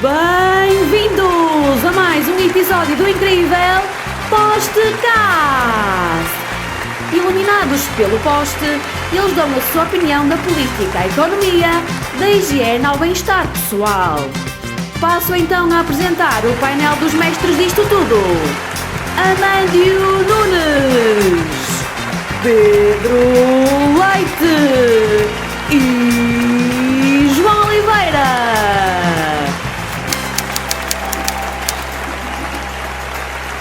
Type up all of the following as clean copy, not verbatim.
Bem-vindos a mais um episódio do incrível Postcast! Iluminados pelo Poste, eles dão a sua opinião da política, a economia, da higiene ao bem-estar pessoal. Passo então a apresentar o painel dos mestres disto tudo. Amândio Nunes, Pedro Leite e João Oliveira.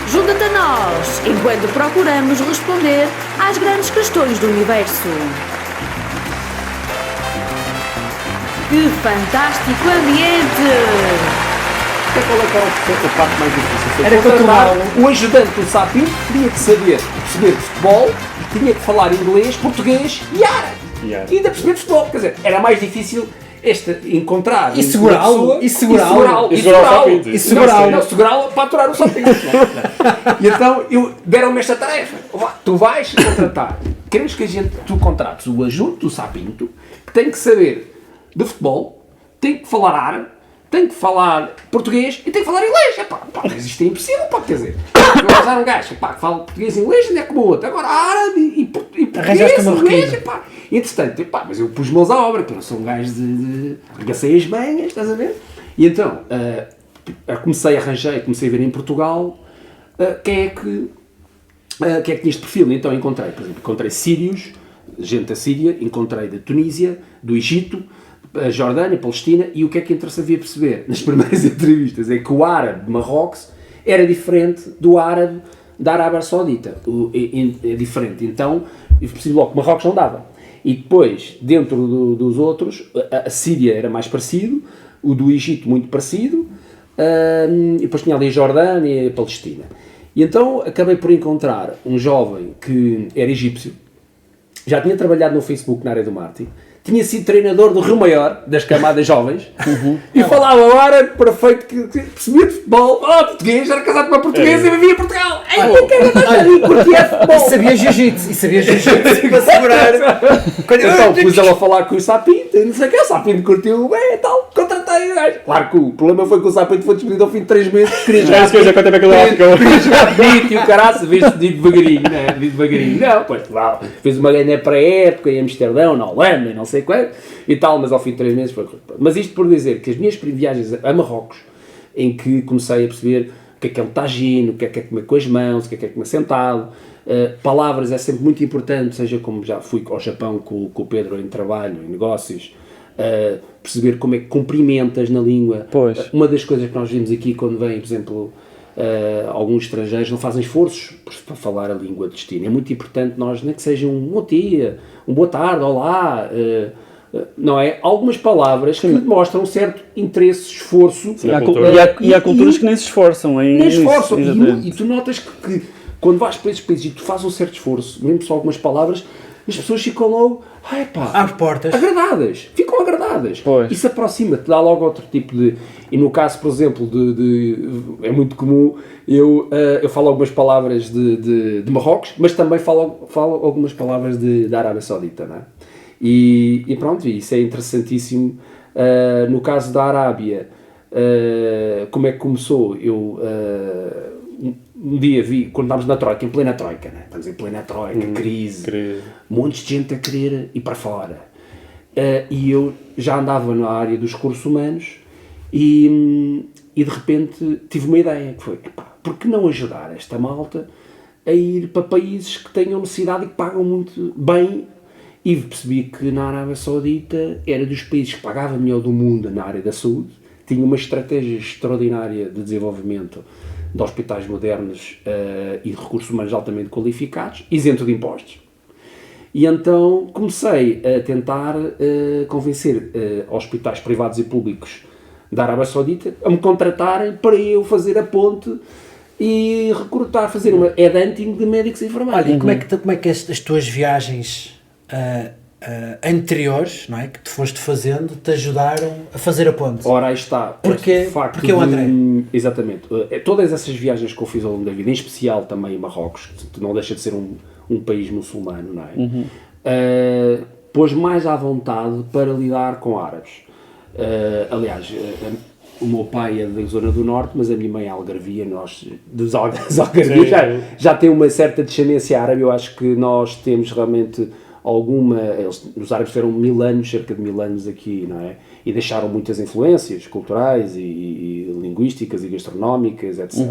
Junta-te a nós enquanto procuramos responder às grandes questões do universo. Que fantástico ambiente! Qual é que era a parte mais difícil? Era controlar o ajudante do Sapinto tinha que saber perceber de futebol, tinha que falar inglês, português e árabe. E ainda perceber de futebol. Quer dizer, era mais difícil encontrar e segurá-lo para aturar o Sapinto. E então deram-me esta tarefa. Tu vais contratar, queremos que tu contrates o adjunto do Sapinto, que tem que saber de futebol, tem que falar árabe, tem que falar português e tem que falar inglês. Mas isto é impossível, pode dizer. Eu vou usar um gajo que fala português e inglês ainda é como o outro. Agora árabe e português e inglês. Entretanto, mas eu pus mãos à obra, porque eu não sou um gajo de arregacei as manhas, estás a ver? E então, comecei a ver em Portugal quem é que tinha este perfil. Então encontrei, por exemplo, sírios, gente da Síria, encontrei da Tunísia, do Egito, a Jordânia, a Palestina, e o que é que havia perceber nas primeiras entrevistas é que o árabe de Marrocos era diferente do árabe da Arábia Saudita. É diferente. Então, eu percebi logo que Marrocos não dava. E depois, dentro dos outros, a Síria era mais parecido, o do Egito muito parecido, e depois tinha ali a Jordânia e a Palestina. E então acabei por encontrar um jovem que era egípcio, já tinha trabalhado no Facebook na área do marketing, tinha sido treinador do Rio Maior, das camadas jovens, e falava árabe perfeito, que percebia de futebol, português, era casado com uma portuguesa e vivia em Portugal. E sabia jiu-jitsu para segurar. Então pus ela a falar com o Sapinto, e não sei o que, o Sapinto curtiu bem e tal, contratei o gajo. Claro que o problema foi que o Sapinto foi despedido ao fim de 3 meses, queria jogar bonito e o caraço, vê-se de devagarinho, não, pois fez uma grande pré-época em Amsterdão, na Holanda, não sei quando, e tal, mas ao fim de 3 meses foi... Mas isto por dizer que as minhas viagens a Marrocos, em que comecei a perceber o que é um tagine, o que é comer com as mãos, o que é comer sentado, palavras é sempre muito importante, seja como já fui ao Japão com o Pedro em trabalho, em negócios, perceber como é que cumprimentas na língua. Pois. Uma das coisas que nós vimos aqui quando vem, por exemplo, alguns estrangeiros não fazem esforços para falar a língua de destino. É muito importante nós, nem que seja um bom dia, um boa tarde, olá, não é? Algumas palavras que mostram um certo interesse, esforço. Sim, e há culturas que nem se esforçam. Nem se esforçam. E tu notas que quando vais para esses países e tu fazes um certo esforço, mesmo só algumas palavras, as pessoas ficam logo, abre portas. Ficam agradadas. Pois. Isso aproxima-te, dá logo outro tipo de... E no caso, por exemplo, é muito comum, eu falo algumas palavras de Marrocos, mas também falo algumas palavras da Arábia Saudita, não é? E pronto, isso é interessantíssimo. No caso da Arábia, como é que começou? Eu... um dia vi, quando estávamos na Troika, em plena Troika, né? Estamos em plena Troika, crise, montes de gente a querer ir para fora. E eu já andava na área dos recursos humanos e de repente tive uma ideia, que foi, por que não ajudar esta malta a ir para países que tenham necessidade e que pagam muito bem? E percebi que na Arábia Saudita era dos países que pagava melhor do mundo na área da saúde, tinha uma estratégia extraordinária de desenvolvimento de hospitais modernos e de recursos humanos altamente qualificados, isento de impostos. E então comecei a tentar convencer hospitais privados e públicos da Arábia Saudita a me contratarem para eu fazer a ponte e recrutar, fazer uma headhunting de médicos e enfermeiros. Olha, e como é que as tuas viagens anteriores, não é, que tu foste fazendo, te ajudaram a fazer a ponte? Ora, aí está. Porque o André? Exatamente. Todas essas viagens que eu fiz ao longo da vida, em especial também em Marrocos, que não deixa de ser um país muçulmano, não é? Pôs mais à vontade para lidar com árabes. Aliás, o meu pai é da zona do norte, mas a minha mãe é algarvia, nós dos algarvios já tem uma certa descendência árabe. Eu acho que nós temos realmente os árabes tiveram 1000 anos, cerca de 1000 anos aqui, não é? E deixaram muitas influências culturais e linguísticas e gastronómicas, etc.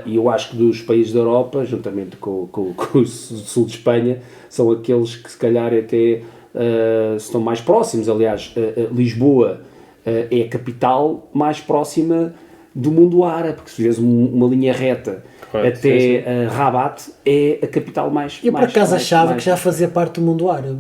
E eu acho que dos países da Europa, juntamente com o sul de Espanha, são aqueles que se calhar até estão mais próximos. Aliás, Lisboa é a capital mais próxima do mundo árabe, porque se fizeres uma linha reta até Rabat, é a capital mais... Eu por acaso achava que já fazia parte do mundo árabe.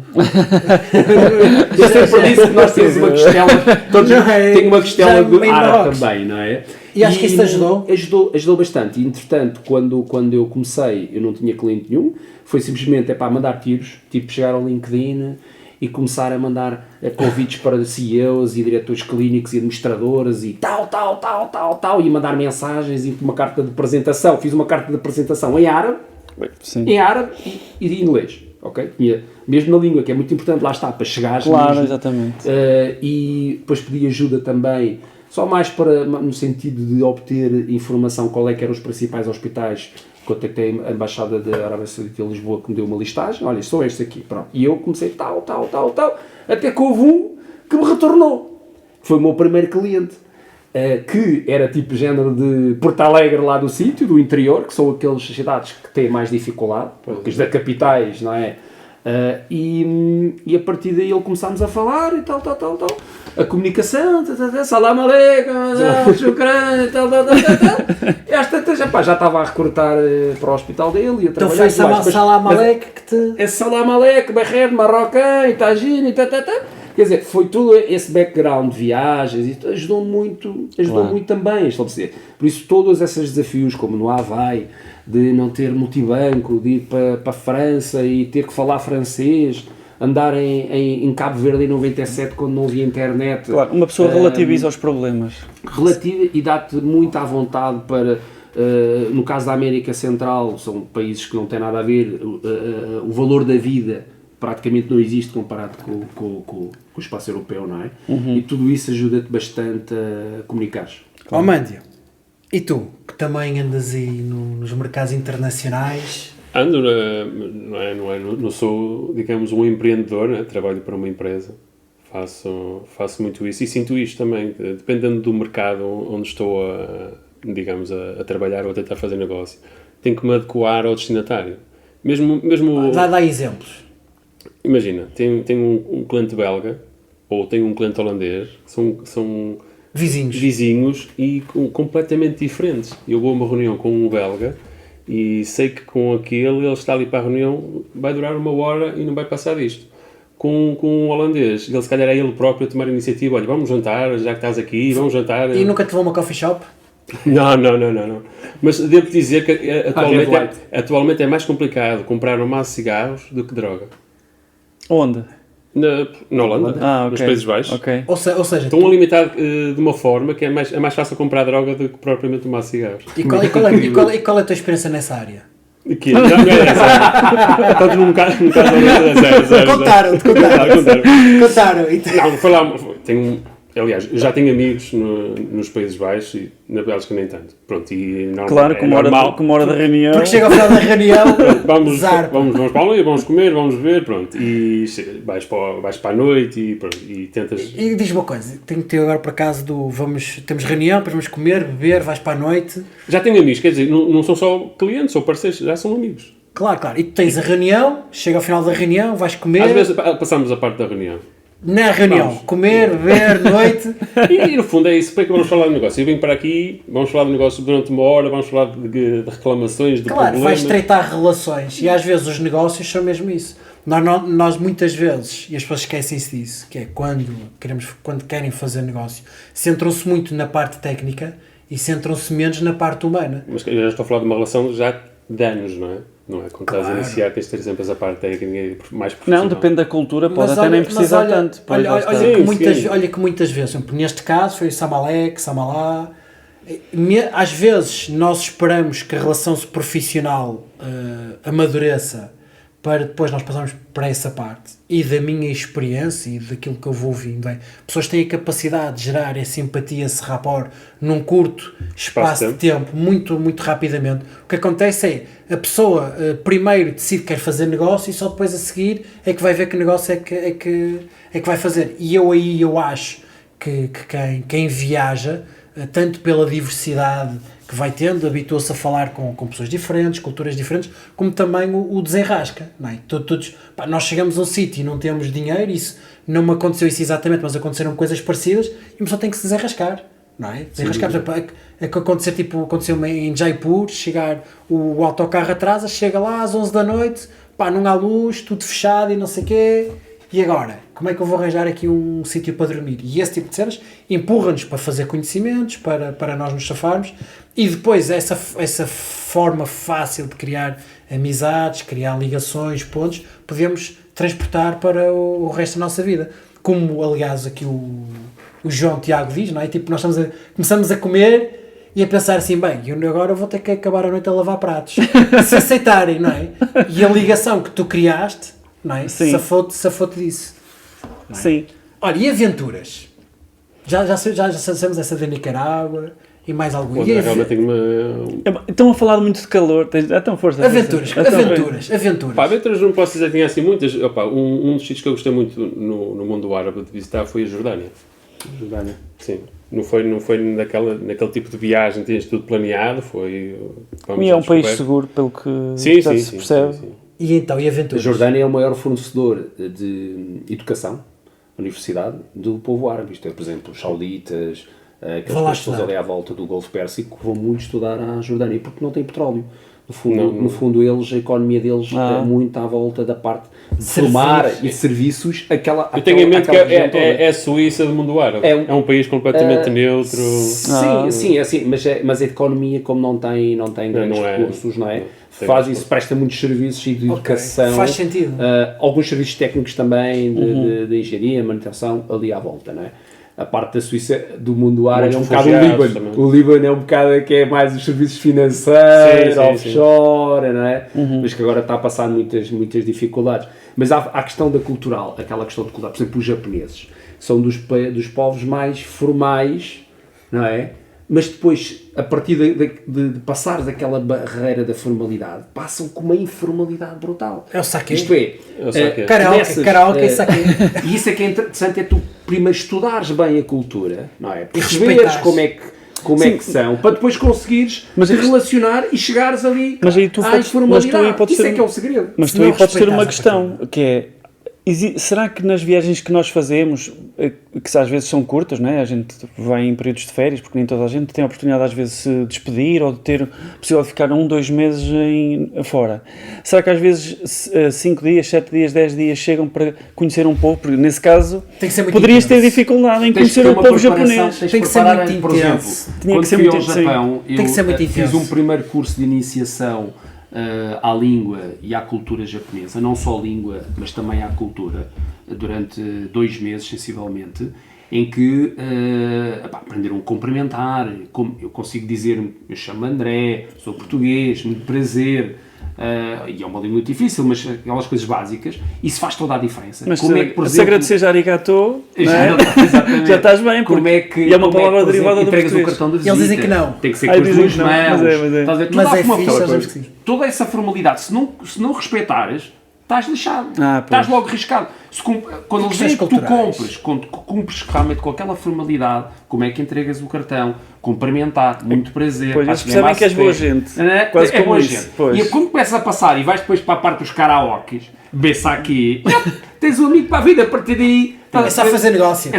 Eu sempre disse que nós temos uma costela, todos têm uma costela árabe também, não é? E acho que isso te ajudou? Ajudou bastante. E, entretanto, quando eu comecei, eu não tinha cliente nenhum, foi simplesmente mandar tiros, tipo chegar ao LinkedIn e começar a mandar convites para CEOs e diretores clínicos e administradores e tal, e mandar mensagens e uma carta de apresentação. Fiz uma carta de apresentação em árabe, e em inglês, ok? Mesmo na língua, que é muito importante, lá está, para chegar. Claro, mesmo. exatamente. E depois pedi ajuda também, só mais no sentido de obter informação qual é que eram os principais hospitais. Contactei a Embaixada da Arábia Saudita em Lisboa, que me deu uma listagem, olha, sou este aqui, pronto. E eu comecei tal, até que houve um que me retornou. Foi o meu primeiro cliente, que era tipo género de Porto Alegre lá do sítio, do interior, que são aquelas cidades que têm mais dificuldade, porque as da capitais, não é? E a partir daí começámos a falar e tal. A comunicação, salam aleikum, shukran, tal. E às tantas, já estava a recrutar para o hospital dele e a Então trabalhar. foi salam aleikum que te... É salam aleikum, Bahrein, Marroquim, Itagine, Quer dizer, foi todo esse background de viagens e ajudou muito também a estabelecer. Por isso, todos esses desafios, como no Havaí, de não ter multibanco, de ir para a França e ter que falar francês, andar em Cabo Verde em 97 quando não havia internet. Claro, uma pessoa relativiza os problemas. Relativa e dá-te muita vontade para... no caso da América Central, são países que não têm nada a ver, o valor da vida praticamente não existe comparado com o espaço europeu, não é? E tudo isso ajuda-te bastante a comunicares. Claro. Mândio, e tu, que também andas aí nos mercados internacionais? Ando, não sou, digamos, um empreendedor, né? Trabalho para uma empresa, faço muito isso e sinto isto também, dependendo do mercado onde estou a trabalhar ou a tentar fazer negócio, tenho que me adequar ao destinatário. Mesmo Dá exemplos. Imagina, tenho um cliente belga ou tenho um cliente holandês, são vizinhos e completamente diferentes. Eu vou a uma reunião com um belga e sei que com aquele ele está ali para a reunião, vai durar 1 hora e não vai passar disto. Com um holandês, ele se calhar é ele próprio a tomar a iniciativa, olha, vamos jantar, já que estás aqui, vamos jantar. E nunca te vou a uma coffee shop? Não. Mas devo dizer que atualmente é mais complicado comprar um maço de cigarros do que droga. Onde? Na Holanda, nos Países Baixos. Okay. Ou seja, estão a limitar de uma forma que é mais fácil comprar droga do que propriamente um maço de cigarros. E qual é a tua experiência nessa área? Que não é essa. Tanto num caso zero. Contaram-te. Não, foi lá. Aliás, já tenho amigos nos Países Baixos e na Bélgica nem tanto. Pronto, e claro, como hora da reunião. Porque chega ao final da reunião, vamos para ali, vamos comer, vamos beber, pronto. E vais para a noite e, pronto, e tentas... E diz-me uma coisa, tenho que ter agora por acaso temos reunião, depois vamos comer, beber, vais para a noite. Já tenho amigos, quer dizer, não são só clientes ou parceiros, já são amigos. Claro. E tu tens a reunião, chega ao final da reunião, vais comer... Às vezes passamos a parte da reunião. Na reunião, comer, beber, noite... E no fundo é isso, para que vamos falar do negócio? Eu venho para aqui, vamos falar do negócio durante 1 hora, vamos falar de reclamações, de problemas... Claro, vais estreitar relações, e às vezes os negócios são mesmo isso. Nós muitas vezes, e as pessoas esquecem-se disso, que é quando querem fazer negócio, centram-se muito na parte técnica e centram-se menos na parte humana. Mas eu já estou a falar de uma relação já de anos, não é? Não é? Quando estás a iniciar, tens de ter sempre essa parte técnica mais profissional. Não, depende da cultura, pode até nem precisar tanto. Olha que muitas vezes, neste caso foi Samalek, Samalá, às vezes nós esperamos que a relação profissional amadureça para depois nós passarmos para essa parte, e da minha experiência e daquilo que eu vou ouvindo, pessoas têm a capacidade de gerar essa empatia, esse rapport num curto espaço de tempo, muito, muito rapidamente. O que acontece é, a pessoa primeiro decide que quer fazer negócio e só depois a seguir é que vai ver que negócio é que vai fazer. E eu acho que quem viaja, tanto pela diversidade que vai tendo, habitua-se a falar com pessoas diferentes, culturas diferentes, como também o desenrasca, não é? Nós chegamos a um sítio e não temos dinheiro, isso não me aconteceu isso exatamente, mas aconteceram coisas parecidas e uma pessoa tem que se desenrascar, não é? Desenrascar, por exemplo, é que aconteceu em Jaipur, chegar o autocarro atrasa, chega lá às 11 da noite, não há luz, tudo fechado e não sei o quê, e agora? Como é que eu vou arranjar aqui um sítio para dormir? E esse tipo de cenas empurra-nos para fazer conhecimentos, para nós nos safarmos, e depois essa forma fácil de criar amizades, criar ligações, pontos, podemos transportar para o resto da nossa vida. Como, aliás, aqui o João Tiago diz, não é? Tipo, nós começamos a comer e a pensar assim, bem, eu agora vou ter que acabar a noite a lavar pratos. Se aceitarem, não é? E a ligação que tu criaste, não é? Safou-te disso. É? Sim. Olha, e aventuras? Já sabemos essa da Nicarágua e mais algum. Bom, realmente tenho uma... Estão a falar muito de calor. Então, força. Aventuras. Pá, aventuras não posso dizer que tinha assim muitas. Opa, um dos sítios que eu gostei muito no mundo árabe de visitar foi a Jordânia. Sim. Não foi naquele tipo de viagem, tinhas tudo planeado, foi... E é um país seguro, pelo que se percebe. Sim. E então, e aventuras? A Jordânia é o maior fornecedor de educação, universidade, do povo árabe. Isto é, por exemplo, os sauditas, aquelas pessoas ali à volta do Golfo Pérsico, vão muito estudar à Jordânia, porque não tem petróleo. No fundo, a economia deles é muito à volta da parte de formar e de serviços. Eu tenho em mente que é a Suíça do mundo árabe. É um país completamente neutro. Sim, mas a economia, como não tem grandes recursos, não é? Faz isso, presta muitos serviços de educação. Faz sentido. Alguns serviços técnicos também, de engenharia, manutenção, ali à volta, não é? A parte da Suíça, do mundo árabe, é um bocado o Líbano. Também. O Líbano é um bocado que é mais os serviços financeiros, offshore, não é? Mas que agora está a passar muitas dificuldades. Mas há a questão da cultural, aquela questão de cultural. Por exemplo, os japoneses são dos povos mais formais, não é? Mas depois, a partir de passar daquela barreira da formalidade, passam com uma informalidade brutal. É o saque. Isto é, karaoke e saque. E isso é que é interessante, é tu primeiro estudares bem a cultura, não é? Perceberes como é que são, para depois conseguires te relacionar e chegares ali à informalidade. Isso é que é o segredo. Mas tu aí podes ter uma questão, que é, será que nas viagens que nós fazemos, que às vezes são curtas, não é? A gente vai em períodos de férias, porque nem toda a gente tem a oportunidade às vezes de se despedir ou de ter a possibilidade de ficar 1-2 meses fora. Será que às vezes 5 dias, 7 dias, 10 dias chegam para conhecer um povo? Porque nesse caso poderias ter dificuldade em conhecer o povo japonês. Tem que ser muito intenso. Quando fui ao Japão, eu fiz um primeiro curso de iniciação à língua e à cultura japonesa, não só língua, mas também à cultura, durante 2 meses, sensivelmente, em que aprenderam a cumprimentar. Eu consigo dizer, eu chamo André, sou português, muito prazer, e é uma língua muito difícil, mas aquelas coisas básicas, isso faz toda a diferença. Mas como é que, por se agradeces a arigato, já estás bem, porque é uma palavra derivada do português. O cartão de visita, eles dizem que não. Tem que ser com as duas mãos. Mas é fixe, toda essa formalidade, se não respeitares, estás lixado, estás logo riscado. Quando eles veem que tu cumpres realmente com aquela formalidade, como é que entregas o cartão, cumprimentar, muito prazer. Pois, eles percebem que és boa gente, quase como boa isso. Gente. E quando começas a passar e vais depois para a parte dos karaokes, beça aqui, tens um amigo para a vida, a partir daí... É só fazer negócio.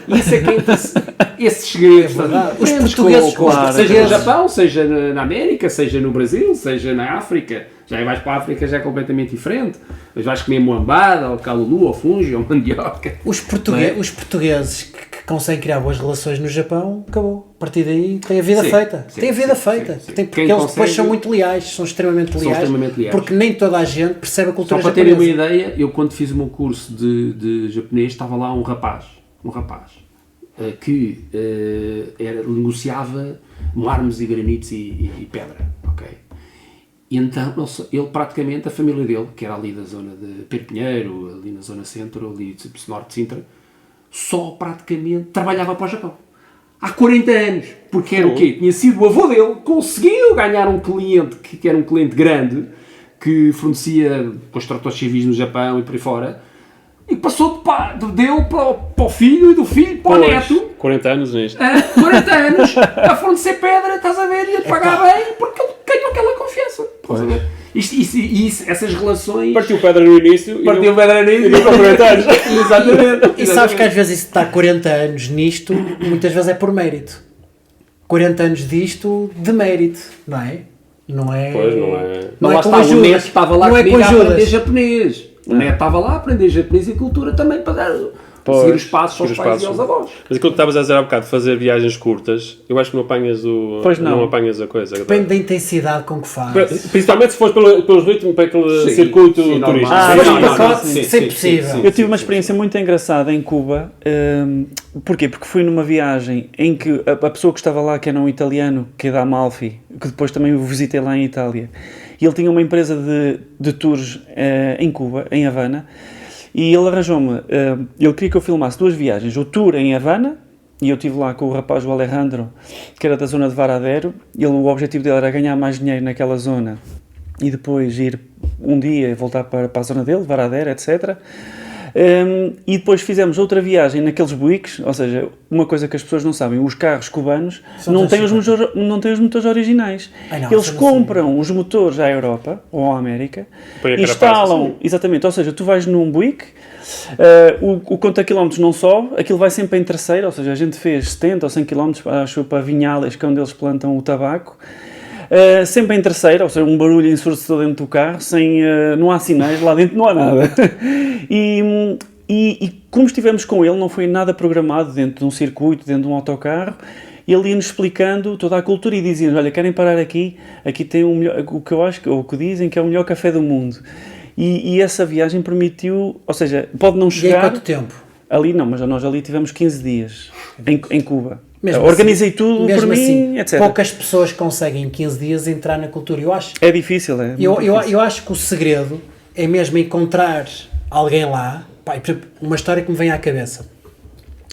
E isso é que esses segredos. Os portugueses, seja no Japão, seja na América, seja no Brasil, seja na África. Já vais para a África, já é completamente diferente. Mas vais comer moambada, ou calulu, ou fungi, ou mandioca. Os portugueses que conseguem criar boas relações no Japão, acabou. A partir daí tem a vida feita. Porque eles depois são muito leais, são extremamente leais. Porque nem toda a gente percebe a cultura japonesa. Só para terem uma ideia, eu quando fiz o meu curso de japonês, estava lá um rapaz que negociava mármores e granitos e pedra, ok? E então ele praticamente, a família dele, que era ali da zona de Perpinheiro, ali na zona centro, ali de norte de Sintra, só praticamente trabalhava para o Japão. Há 40 anos. Porque era o quê? Tinha sido o avô dele, conseguiu ganhar um cliente, que era um cliente grande, que fornecia construtores civis no Japão e por aí fora, e passou dele para o filho e do filho para o neto. 40 anos nisto. 40 anos a fornecer pedra, estás a ver, e a pagar bem, porque ele ganhou aquela confiança. Estás a ver? Essas relações. Partiu pedra no início Partiu pedra no início. e com 40 anos. Exatamente. E sabes que às vezes isso está 40 anos nisto, muitas vezes é por mérito. 40 anos disto de mérito, não é? Não é. Pois, não é. Não Lá é está, com o ajudas. Neto estava lá Não é comigo com a aprender ajudas. japonês. O Neto estava lá a aprender japonês e cultura também para dar, seguir os passos aos pais e aos avós. Mas aquilo que estavas a dizer há bocado, fazer viagens curtas, eu acho que não apanhas Pois não. apanhas a coisa. Depende da intensidade com que faz. Principalmente se fores pelos ritmos para aquele Sim, circuito sim, normal. turístico. Se Sim, fores não, não, pacote, sim, se é sim, possível. sim, Eu tive uma experiência muito engraçada em Cuba. Porquê? Porque fui numa viagem em que a pessoa que estava lá, que era um italiano, que é da Amalfi, que depois também o visitei lá em Itália, e ele tinha uma empresa de tours em Cuba, em Havana, e ele arranjou-me, ele queria que eu filmasse 2 viagens, o tour em Havana, e eu estive lá com o rapaz, o Alejandro, que era da zona de Varadero, e o objetivo dele era ganhar mais dinheiro naquela zona, e depois ir um dia voltar para a zona dele, Varadero, etc. E depois fizemos outra viagem naqueles buíques, ou seja, uma coisa que as pessoas não sabem, os carros cubanos não têm os motores originais. Ai, não, Eles isso eu não compram os motores à Europa ou à América, Põe a carapaça, instalam, sim. exatamente, ou seja, tu vais num buíque, o conta-quilómetros não sobe, aquilo vai sempre em terceiro, ou seja, a gente fez 70 ou 100 km, acho, para Vinhales, que é onde eles plantam o tabaco, sempre em terceira, ou seja, um barulho ensurdecedor dentro do carro, não há sinais, lá dentro não há nada. E como estivemos com ele, não foi nada programado dentro de um circuito, dentro de um autocarro, ele ia-nos explicando toda a cultura e dizia-nos, olha, querem parar aqui tem o que eu acho, ou o que dizem que é o melhor café do mundo. E essa viagem permitiu, ou seja, pode não E em chegar... quanto tempo? Ali não, mas nós ali tivemos 15 dias em Cuba. Mesmo Organizei assim, tudo mesmo por assim, mim, etc. poucas pessoas conseguem em 15 dias entrar na cultura. Eu acho, É difícil, é? eu acho que o segredo é mesmo encontrar alguém lá. Pá, e, por exemplo, uma história que me vem à cabeça.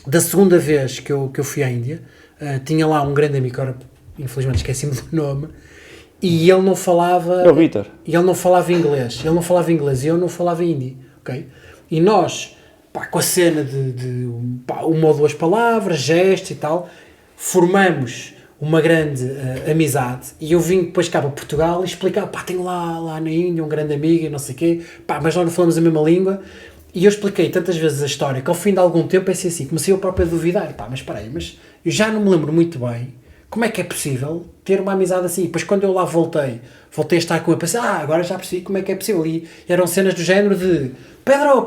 Da segunda vez que eu fui à Índia, tinha lá um grande amigo, agora infelizmente esqueci-me do nome, e ele não falava... É o Vítor. E ele não falava inglês. Ele não falava inglês e eu não falava hindi, ok? E nós, pá, com a cena de uma ou duas palavras, gestos e tal, formamos uma grande amizade. E eu vim depois cá para Portugal e explicar, pá, tenho lá na Índia um grande amigo e não sei o quê, pá, mas nós não falamos a mesma língua. E eu expliquei tantas vezes a história que ao fim de algum tempo pensei assim, comecei eu próprio a duvidar, pá, mas espera aí, mas eu já não me lembro muito bem como é que é possível ter uma amizade assim. Depois quando eu lá voltei a estar com ele, pensei, agora já percebi como é que é possível. E eram cenas do género de Pedro,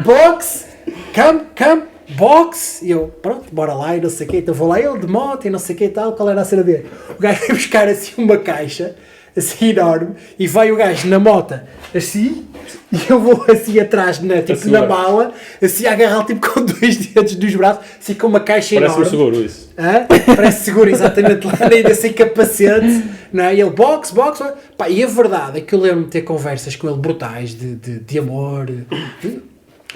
box, come, box. E eu, pronto, bora lá e não sei o quê. Então vou lá eu de moto e não sei o quê e tal. Qual era a cena dele? O gajo veio buscar assim uma caixa, assim enorme, e vai o gajo na moto, assim, e eu vou assim atrás, tipo, na mala, assim a agarrar tipo com 2 dedos dos braços, assim com uma caixa Parece-me enorme. seguro isso. Parece seguro, exatamente, lá ainda sem capacete, não é? E ele, box, pá, e a verdade é que eu lembro-me de ter conversas com ele brutais de amor, de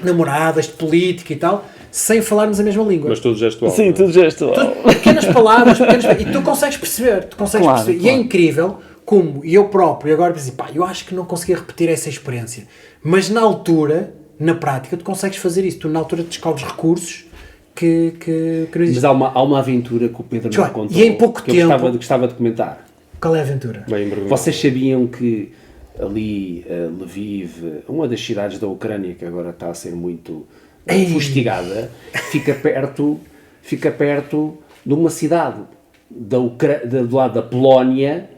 namoradas, de política e tal, sem falarmos a mesma língua. Mas tudo gestual. Sim, não é? tudo gestual. Pequenas palavras, e tu consegues perceber, Claro, e é incrível como eu próprio, agora pensei, pá, eu acho que não conseguia repetir essa experiência, mas na altura, na prática, tu consegues fazer isso, tu na altura descobres recursos que não existem. Mas há uma aventura que o Pedro João, me contou e em pouco que eu tempo- gostava de comentar. Qual é a aventura? Bem envergonhado. Vocês sabiam que ali, Lviv, uma das cidades da Ucrânia que agora está a ser muito fustigada, fica perto de uma cidade do lado da Polónia,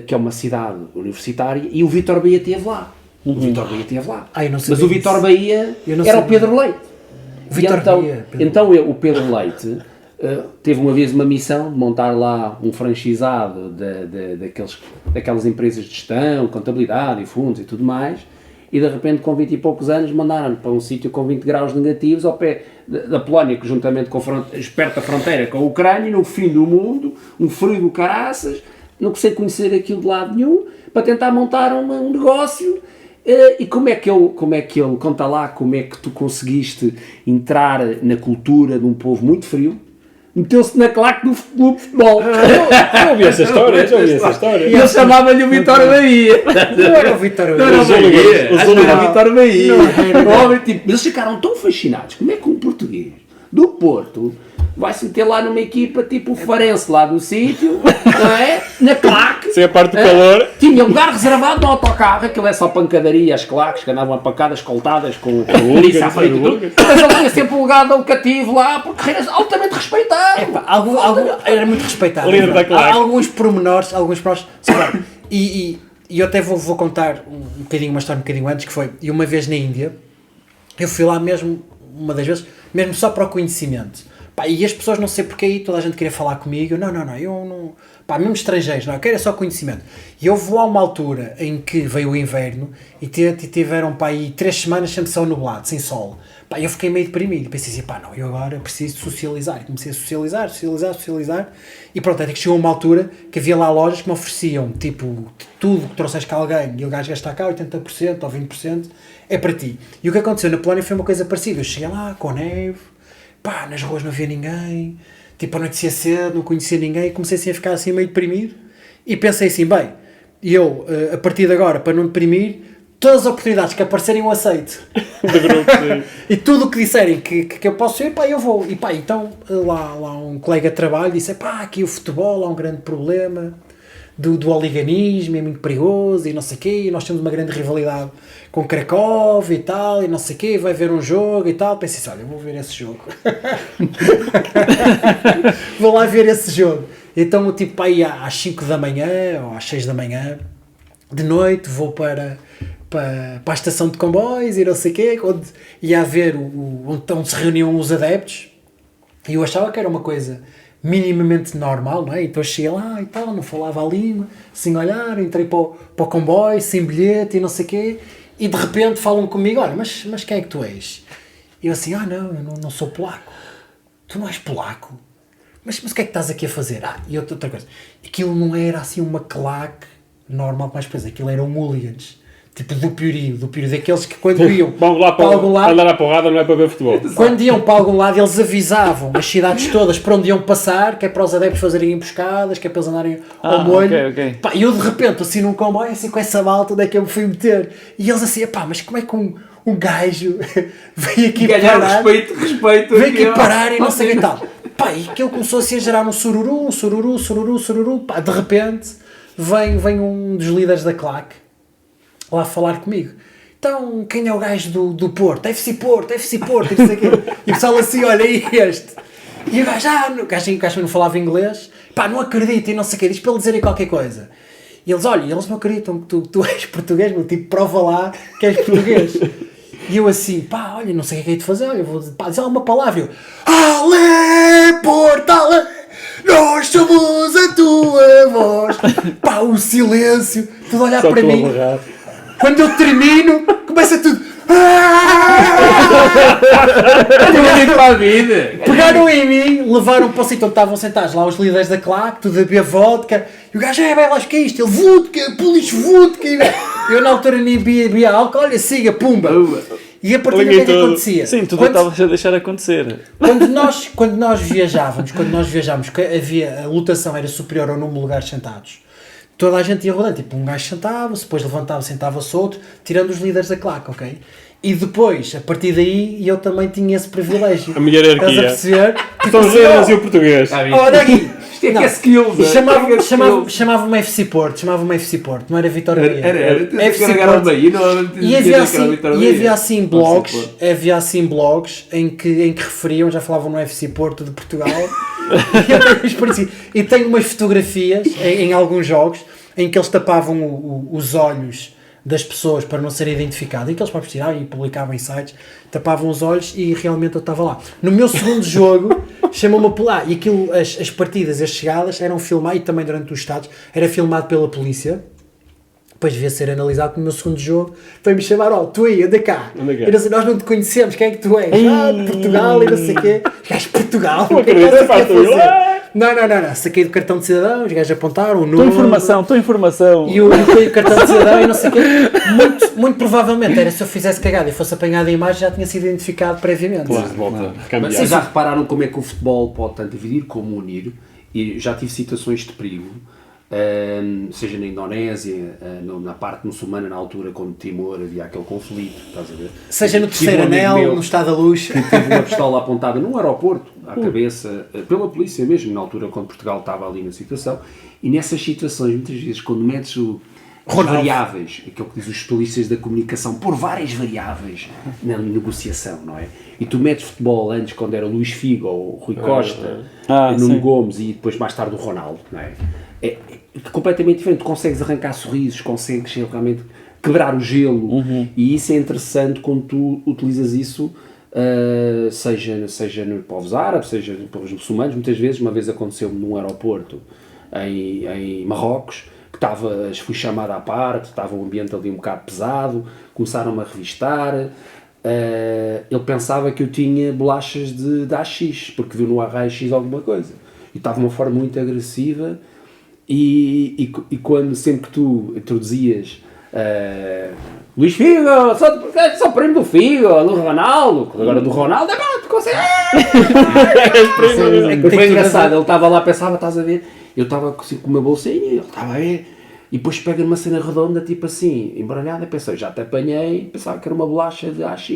que é uma cidade universitária, e o Vítor Bahia esteve lá. O Vítor Bahia esteve lá. Eu não Mas sabia o Vítor disso. Bahia Eu não era o sabia. Pedro Leite. Vítor E então, Bahia, o Pedro Leite teve uma vez uma missão de montar lá um franchisado daquelas empresas de gestão, contabilidade e fundos e tudo mais, e de repente com 20 e poucos anos mandaram-no para um sítio com 20 graus negativos ao pé da Polónia, que juntamente com perto da fronteira com a Ucrânia, no fim do mundo, um frio do caraças, não conseguia conhecer aquilo de lado nenhum, para tentar montar um negócio. E como é que ele, conta lá, como é que tu conseguiste entrar na cultura de um povo muito frio? Meteu-se na claque do clube de futebol. Eu ouvi essa história, E ele chamava-lhe o Vitória Bahia. Não era o Vitória Não era o Bahia. Os Acho que era o Vitória Bahia. Não, Tipo, eles ficaram tão fascinados. Como é que um português do Porto vai-se meter lá numa equipa tipo o Farense lá do sítio, não é? Na claque. Sem a parte do calor. Tinha lugar reservado no autocarro, aquilo é só pancadaria, as claques que andavam apacadas, escoltadas com polícia à frente e tudo. Mas ele tinha sempre um lugar de alocativo lá, porque era altamente respeitado. Era muito respeitado. Líder da claque. Há alguns pormenores. E eu até vou contar uma história um bocadinho antes, que foi, e uma vez na Índia, eu fui lá mesmo, uma das vezes, mesmo só para o conhecimento. Pá, e as pessoas, não sei porque aí, toda a gente queria falar comigo, eu não, pá, mesmo estrangeiros, não, eu quero é só conhecimento. E eu vou a uma altura em que veio o inverno e tiveram, pá, aí 3 semanas sempre só nublado, sem sol. Pá, eu fiquei meio deprimido, pensei assim, pá, não, eu agora preciso de socializar. E comecei a socializar, e pronto, até que chegou uma altura que havia lá lojas que me ofereciam, tipo, tudo que trouxeste cá alguém, e o gajo gastar cá 80% ou 20%, é para ti. E o que aconteceu na Polónia foi uma coisa parecida, eu cheguei lá com neve, pá, nas ruas não havia ninguém, tipo, anoitecia cedo, não conhecia ninguém, e comecei assim a ficar assim meio deprimido, e pensei assim, bem, eu, a partir de agora, para não deprimir, todas as oportunidades que aparecerem eu aceito. E tudo o que disserem que eu posso ir, pá, eu vou. E pá, então, lá um colega de trabalho disse, pá, aqui o futebol há um grande problema do oliganismo, é muito perigoso, e não sei o quê, e nós temos uma grande rivalidade com Cracóvia e tal, e não sei o quê, vai ver um jogo e tal. Pensei assim, olha, eu vou ver esse jogo. Vou lá ver esse jogo. Então, tipo, aí às 5 da manhã, ou às 6 da manhã, de noite, vou para a estação de comboios e não sei o quê, onde ia haver onde se reuniam os adeptos, e eu achava que era uma coisa minimamente normal, não é? Então cheguei lá e tal, não falava a língua, sem olhar, entrei para o comboio, sem bilhete e não sei o quê, e de repente falam comigo, olha, mas quem é que tu és? E eu assim, eu não sou polaco. Tu não és polaco? Mas o que é que estás aqui a fazer? E outra coisa, aquilo não era assim uma claque normal, mas depois aquilo eram hooligans. Tipo do Piori, daqueles que quando iam para algum lado, andar à porrada não é para ver futebol. Quando iam para algum lado, eles avisavam as cidades todas para onde iam passar, que é para os adeptos fazerem emboscadas, que é para eles andarem ao molho. Okay. Pá, e eu de repente, assim num comboio, assim com essa malta, onde é que eu me fui meter? E eles assim, mas como é que um gajo veio aqui parar? Respeito. Veio aqui parar e não sei o que tal. Pá, e aquilo começou assim a gerar um sururu. Pá, de repente, vem um dos líderes da claque lá falar comigo. Então, quem é o gajo do Porto? FC Porto, não sei o quê. E o pessoal assim, olha aí este. E o gajo não falava inglês. Pá, não acredito e não sei o quê. Diz para ele dizerem qualquer coisa. E eles, olha, eles não acreditam que tu és português, meu tipo, prova lá que és português. E eu assim, pá, olha, não sei o que é que é de fazer, olha, vou dizer uma palavra. Eu, Ale, Porto, Ale, nós somos a tua voz. Pá, o silêncio, tudo a olhar para mim. Quando eu termino, começa tudo. Pegaram em mim, levaram para o sítio onde estavam sentados lá os líderes da claque, tudo a beber vodka. E o gajo, bem, lá, o que é isto? Ele, vodka, police vodka. Eu na altura nem bebia álcool, olha, siga, pumba. E a partir daí o que acontecia? Sim, tudo estava a deixar acontecer. Quando nós viajávamos, que havia, a lotação era superior ao número de lugares sentados, toda a gente ia rodando, tipo, um gajo sentava-se, depois levantava, sentava-se outro, tirando os líderes da claque, ok? E depois, a partir daí, eu também tinha esse privilégio. A minha hierarquia. Estás a perceber? Estão os líderes e o português. Olha aqui. Isto é que é skills. Chamava-me FC Porto, não era Vitória Bahia. Era FC Porto. E havia assim blogs em que referiam, já falavam no FC Porto de Portugal. E tenho umas fotografias em alguns jogos em que eles tapavam os olhos das pessoas para não serem identificados, em que eles próprios tiravam e publicavam em sites, tapavam os olhos e realmente eu estava lá. No meu segundo jogo, chamou-me a pular, e aquilo, as partidas, as chegadas eram filmadas, e também durante os estados, era filmado pela polícia, depois devia ser analisado no meu segundo jogo, foi-me chamar, tu aí, anda cá. Anda cá. Eu não sei, nós não te conhecemos, quem é que tu és? De Portugal e não sei o quê. Os gajos de Portugal, Não o que é que acredito, estás aqui a faz tudo. fazer? Não, saquei do cartão de cidadão, os gajos apontaram o nome. Tua informação. E o cartão de cidadão e não sei o quê. Muito provavelmente era se eu fizesse cagada e fosse apanhado a imagem, já tinha sido identificado previamente. Claro, volta. Mas vocês já repararam como é que o futebol pode tanto dividir como unir? E já tive situações de perigo, seja na Indonésia, na parte muçulmana, na altura, quando Timor havia aquele conflito, estás a ver? Seja no Tive terceiro um amigo anel, meu no estado da luz. que teve uma pistola apontada num aeroporto, à cabeça, pela polícia mesmo, na altura quando Portugal estava ali na situação, e nessas situações, muitas vezes, quando metes as variáveis, aquilo que diz os especialistas da comunicação, por várias variáveis na negociação, não é? E tu metes futebol antes, quando era o Luís Figo, ou o Rui Costa, Nuno sim. Gomes e depois mais tarde o Ronaldo, não é? É completamente diferente, tu consegues arrancar sorrisos, consegues realmente quebrar o gelo, e isso é interessante quando tu utilizas isso, seja nos povos árabes, seja nos povos muçulmanos. Muitas vezes, uma vez aconteceu-me num aeroporto em Marrocos, que fui chamado à parte, estava um ambiente ali um bocado pesado, começaram-me a revistar. Ele pensava que eu tinha bolachas de AX, porque viu no AX alguma coisa, e estava de uma forma muito agressiva. E quando sempre que tu introduzias Luís Figo, sou primo do Figo, do Ronaldo, agora do Ronaldo, tu consegues. Foi engraçado, ele estava lá, pensava, estás a ver? Eu estava com uma bolsinha, ele estava a ver, e depois pega numa cena redonda, tipo assim, embaralhada, pensei, já te apanhei, pensava que era uma bolacha de AX.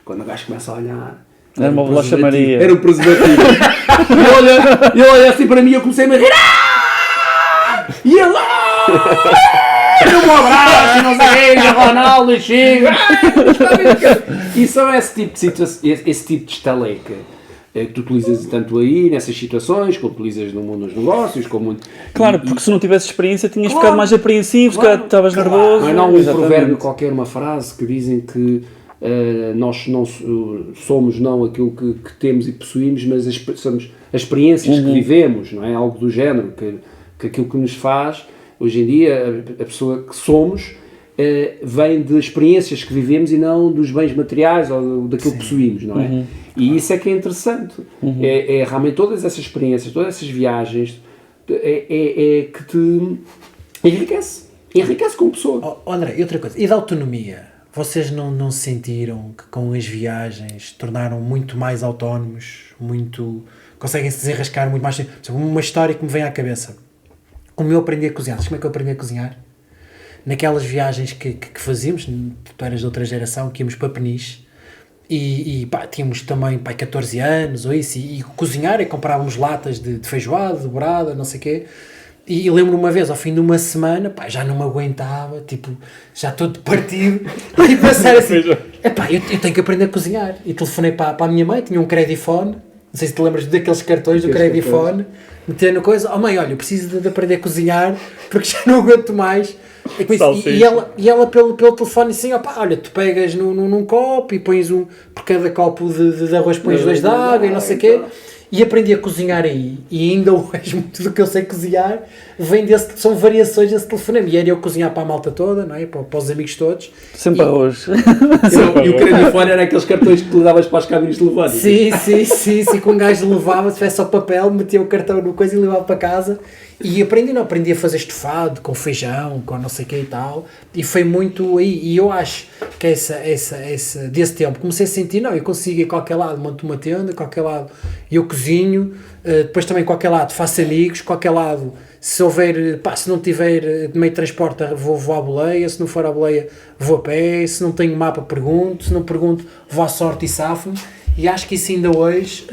Quando o gajo começa a olhar, Era uma bolacha Maria. era um preservativo. E ele olha assim para mim, eu comecei-me a rir. E ele um abraço, não sei o quê, Ronaldo e Chico. E são esse tipo de situação, esse tipo de estaleca que tu utilizas tanto aí, nessas situações, como utilizas no mundo dos negócios, como... Claro, porque se não tivesse experiência tinhas ficado mais apreensivo, se calhar estavas nervoso. Não é um Exatamente. provérbio qualquer, uma frase que dizem que nós não somos não aquilo que temos e possuímos, mas somos as experiências que vivemos, não é? Algo do género, que aquilo que nos faz, hoje em dia, a pessoa que somos vem de experiências que vivemos e não dos bens materiais ou daquilo que possuímos, não é? E isso é que é interessante. É realmente todas essas experiências, todas essas viagens que te enriquece como pessoa. André, e outra coisa, e da autonomia? Vocês não sentiram que com as viagens tornaram muito mais autónomos, conseguem se desenrascar muito mais? Por exemplo, uma história que me vem à cabeça. Como eu aprendi a cozinhar. Sabes como é que eu aprendi a cozinhar? Naquelas viagens que fazíamos, tu eras de outra geração, que íamos para Peniche, e tínhamos também 14 anos ou isso, e cozinhar, e comprávamos latas de feijoada, de dourada, não sei o quê. E lembro-me uma vez, ao fim de uma semana, já não me aguentava, tipo, já todo partido, e pensar assim, eu tenho que aprender a cozinhar. E telefonei para a minha mãe, tinha um Credifone, não sei se te lembras daqueles cartões do Credifone, meter no coisa, mãe, olha, eu preciso de aprender a cozinhar, porque já não aguento mais. E ela pelo telefone assim, olha, tu pegas num copo e pões por cada copo de arroz pões 2 de água e não sei o quê. E aprendi a cozinhar aí, e ainda hoje muito do que eu sei cozinhar são variações desse telefonema, e era eu cozinhar para a malta toda, não é? para os amigos todos. Sempre arroz. E o Credifone era aqueles cartões que tu davas para as cabines telefónicas. Sim, que um gajo levava, se tivesse só papel, metia o cartão no coisa e levava para casa. E aprendi a fazer estofado, com feijão, com não sei o que e tal, e foi muito aí, e eu acho que desse tempo, comecei a sentir, eu consigo ir a qualquer lado, monto uma tenda, a qualquer lado eu cozinho, depois também a qualquer lado faço amigos, a qualquer lado, se houver, se não tiver meio de transporte vou à boleia, se não for à boleia vou a pé, se não tenho mapa pergunto, se não pergunto vou à sorte e safo-me. E acho que isso ainda hoje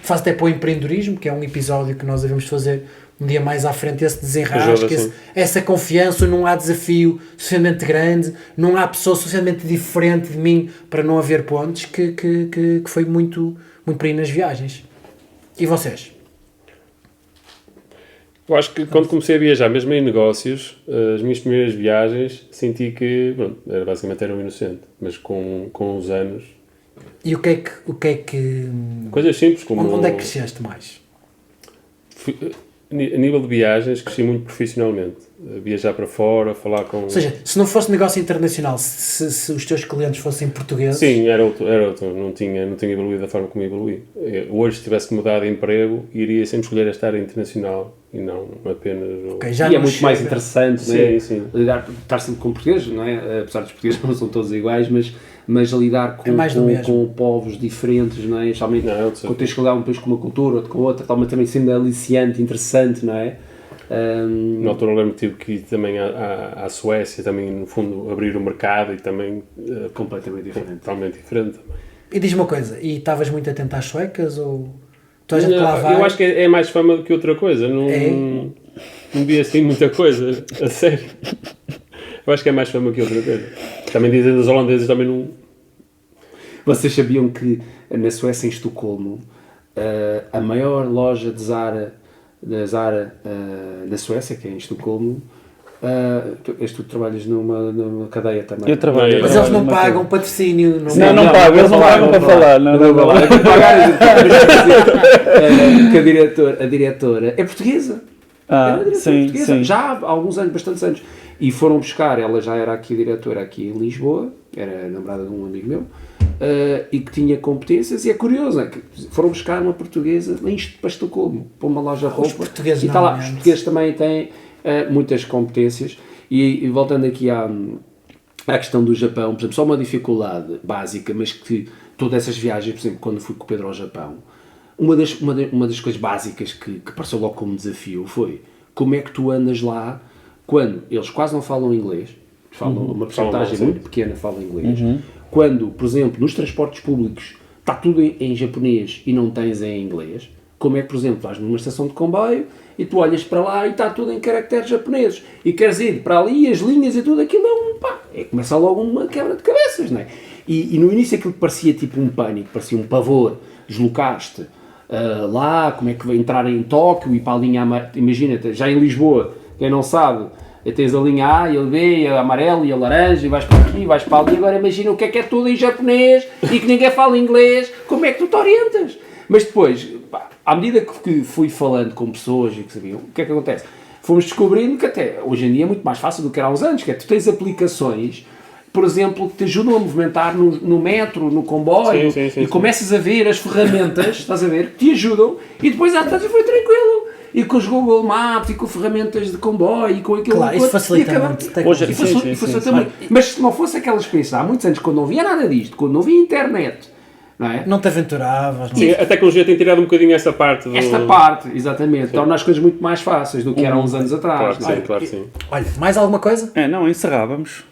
faz até para o empreendedorismo, que é um episódio que nós devemos fazer um dia mais à frente, esse desenrasque, essa confiança, não há desafio suficientemente grande, não há pessoa suficientemente diferente de mim para não haver pontes, que foi muito por aí nas viagens. E vocês? Eu acho que quando comecei a viajar, mesmo em negócios, as minhas primeiras viagens, senti que, basicamente era um inocente, mas com os anos... E o que é que... Coisas simples como... Onde é que cresceste mais? A nível de viagens, cresci muito profissionalmente. Viajar para fora, falar com... Ou seja, se não fosse negócio internacional, se os teus clientes fossem portugueses... Sim, era outro. Não tinha evoluído da forma como evoluí. Hoje, se tivesse que mudar de emprego, iria sempre escolher esta área internacional e não apenas... Okay, já E é não muito chega. mais interessante, Sim, né? sim. Estar sempre com portugueses, não é? Apesar dos portugueses não são todos iguais, mas a lidar com, É mais do mesmo. com povos diferentes, não é? Especialmente Não, é outro quando tens que lidar um país com uma cultura, outro com outra, também sendo aliciante, interessante, não é? Na altura eu lembro que tive que ir também à Suécia, também no fundo abrir o mercado e também Completamente diferente. totalmente diferente. E diz-me uma coisa, e estavas muito atento às suecas ou... Tu és a que lá vai? Eu acho que é mais fama do que outra coisa, não vi assim muita coisa, a sério. Eu acho que é mais fama que outra coisa. Também dizem dos holandeses, também não... Vocês sabiam que na Suécia, em Estocolmo, a maior loja de Zara da Suécia, que é em Estocolmo, tu trabalhas numa cadeia também. Eu trabalho. Mas eles não pagam patrocínio. Não pagam, eles não pagam para falar. Não É para pagar, que a diretora é portuguesa. Sim. Já há alguns anos, bastantes anos. E foram buscar, ela já era aqui diretora aqui em Lisboa, era namorada de um amigo meu, e que tinha competências, e é curioso, é que foram buscar uma portuguesa para Estocolmo, para uma loja de roupa. Os portugueses e está lá, os normalmente. portugueses também têm muitas competências, e voltando aqui à questão do Japão, por exemplo, só uma dificuldade básica, mas que todas essas viagens, por exemplo, quando fui com o Pedro ao Japão, uma das coisas básicas que pareceu logo como desafio foi como é que tu andas lá quando eles quase não falam inglês, falam uma porcentagem muito pequena fala inglês, quando, por exemplo, nos transportes públicos está tudo em japonês e não tens em inglês, como é que, por exemplo, vais numa estação de comboio e tu olhas para lá e está tudo em caracteres japoneses e queres ir para ali, as linhas e tudo aquilo começa logo uma quebra de cabeças, não é? E no início aquilo parecia tipo um pânico, parecia um pavor, deslocaste lá, como é que vai entrar em Tóquio e para a linha amarela, imagina, já em Lisboa, quem não sabe, tens a linha A e a B, e a amarela e a laranja, e vais para aqui, vais para ali, agora imagina o que é tudo em japonês e que ninguém fala inglês, como é que tu te orientas? Mas depois, à medida que fui falando com pessoas e que sabiam, o que é que acontece? Fomos descobrindo que até hoje em dia é muito mais fácil do que era há uns anos, que é tu tens aplicações, por exemplo, que te ajudam a movimentar no metro, no comboio, e começas a ver as ferramentas, estás a ver, que te ajudam, e depois à tarde foi tranquilo. E com os Google Maps, e com ferramentas de comboio, e com aquilo... Claro, isso facilita muito. Mas se não fosse aquela experiência, há muitos anos, quando não havia nada disto, quando não havia internet, não é? Não te aventuravas. Não. Sim, a tecnologia tem tirado um bocadinho essa parte. Esta parte, exatamente, torna as coisas muito mais fáceis do que eram uns anos atrás. Claro que sim. Olha, mais alguma coisa? Não, encerrávamos.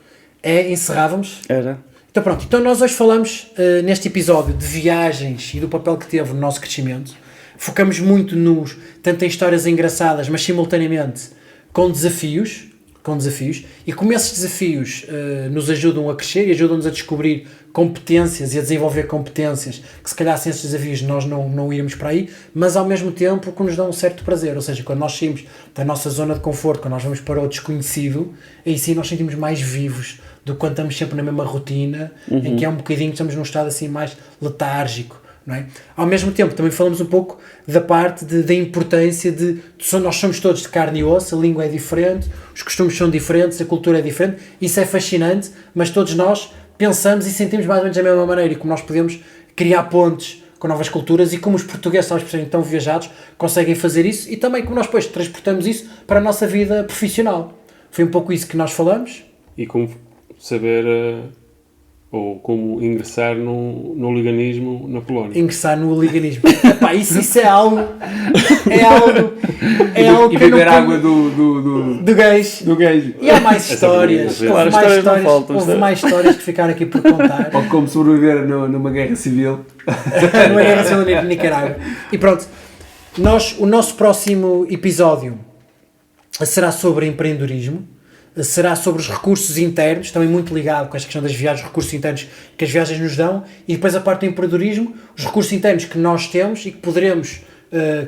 Encerrávamos? Era. Então pronto, então nós hoje falamos neste episódio de viagens e do papel que teve no nosso crescimento. Focamos muito tanto em histórias engraçadas, mas simultaneamente com desafios, e como esses desafios nos ajudam a crescer e ajudam-nos a descobrir competências e a desenvolver competências que se calhar sem esses desafios nós não iremos para aí, mas ao mesmo tempo que nos dão um certo prazer, ou seja, quando nós saímos da nossa zona de conforto, quando nós vamos para o desconhecido, aí sim nós sentimos mais vivos do que quando estamos sempre na mesma rotina, em que é um bocadinho, estamos num estado assim mais letárgico. Não é? Ao mesmo tempo, também falamos um pouco da parte da importância nós somos todos de carne e osso, a língua é diferente, os costumes são diferentes, a cultura é diferente, isso é fascinante, mas todos nós pensamos e sentimos mais ou menos da mesma maneira, e como nós podemos criar pontes com novas culturas, e como os portugueses, talvez por serem tão viajados, conseguem fazer isso, e também como nós depois transportamos isso para a nossa vida profissional. Foi um pouco isso que nós falamos. E como saber... ou como ingressar no liganismo na Polónia. Ingressar no liganismo. Epá, isso é algo E que eu beber não água do gajo. E há mais histórias. Claro, histórias não faltam. Houve mais histórias que ficaram aqui por contar. Ou como sobreviver numa guerra civil. Numa guerra civil na Nicarágua. E pronto, o nosso próximo episódio será sobre empreendedorismo. Será sobre os recursos internos, também muito ligado com esta questão das viagens, recursos internos que as viagens nos dão, e depois a parte do empreendedorismo, os recursos internos que nós temos e que poderemos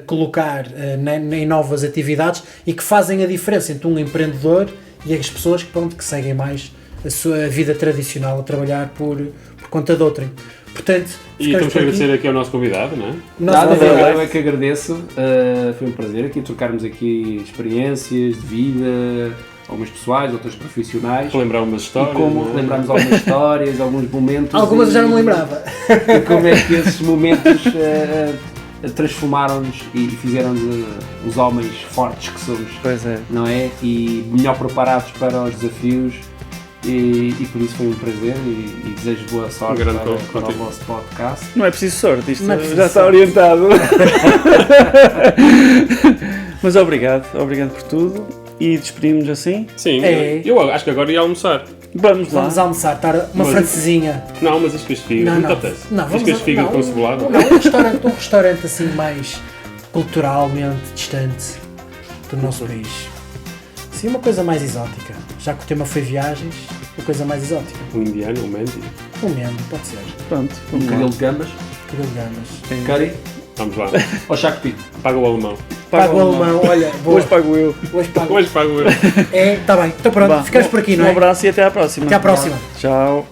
colocar em novas atividades e que fazem a diferença entre um empreendedor e as pessoas que seguem mais a sua vida tradicional a trabalhar por conta de outrem. Portanto, E ficamos temos que por aqui. agradecer aqui ao nosso convidado, não é? Nosso Nada, convidado. eu é que agradeço. Foi um prazer aqui trocarmos aqui experiências de vida, algumas pessoais, outras profissionais. Relembrar umas E histórias. como não é? lembrarmos algumas histórias, alguns momentos. Algumas eu já não me e- lembrava. E como é que esses momentos transformaram-nos e fizeram-nos os homens fortes que somos, Pois é. não é? E melhor preparados para os desafios. E por isso foi um prazer e desejo boa sorte grande para o contigo. vosso podcast. Não é preciso sorte, isto Não é preciso já está sorte. orientado. Mas obrigado por tudo e despedimos assim. Sim, É. eu acho que agora ia almoçar. Vamos lá. Vamos almoçar, estar uma Mas- francesinha. Não, mas as figas, não te apetece? Não, As figas com cebolada? Não, um restaurante assim mais culturalmente distante do nosso país. Sim, uma coisa mais exótica. Já que o tema foi viagens, uma coisa mais exótica. Um indiano, um menti. Um membro, pode ser. Pronto, Um vamos lá. cabelo de gambas, Cabelo de gamas. curry Vamos lá. ou chaco pinto. Paga o alemão. Pago o alemão, olha, boa. Hoje pago eu. Hoje pago. Hoje pago eu. É, tá bem. Então pronto, Vá, ficamos por aqui, não Um é? abraço e até à próxima. Até à próxima. Tchau.